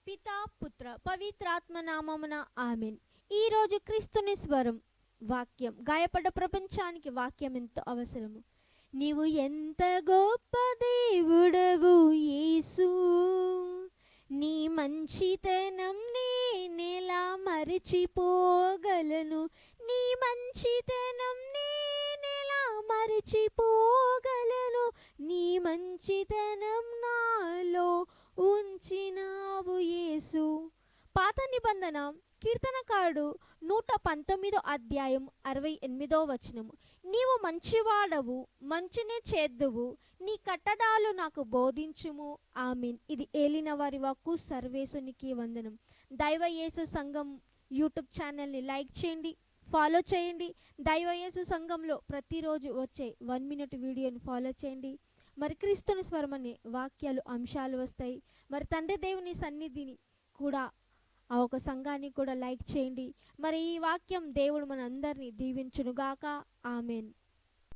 పితా పుత్ర పవిత్రాత్మ నామమున ఆమెన్. ఈరోజు క్రీస్తుని స్వరం వాక్యం. గాయపడ్డ ప్రపంచానికి వాక్యం ఎంతో అవసరము. నీవు ఎంత గొప్ప దేవుడవు యేసు, నీ మంచితనం నేనెలా మరచిపోగలను, నీ మంచితనం నేనెలా మరచిపోగలను, నీ మంచితనం నాలో ఉంచినావు యేసు. పాత నిబంధన కీర్తనకారుడు 119 అధ్యాయం 68 వచనము. నీవు మంచివాడవు, మంచినే చేద్దువు, నీ కట్టడాలు నాకు బోధించుము. ఆమీన్. ఇది ఏలిన వారి వాక్కు. సర్వేసునికి వందనం. దైవ యేసు సంఘం యూట్యూబ్ ఛానల్ని లైక్ చేయండి, ఫాలో చేయండి. దైవ యేసు సంఘంలో ప్రతిరోజు వచ్చే 1 మినిట్ వీడియోని ఫాలో చేయండి. మరి క్రీస్తుని స్వరం అనే వాక్యాలు అంశాలు వస్తాయి. మరి తండ్రి దేవుని సన్నిధిని కూడా ఆ ఒక సంఘాన్ని కూడా లైక్ చేయండి. మరి ఈ వాక్యం దేవుడు మన అందరినీ దీవించునుగాక. ఆమెన్.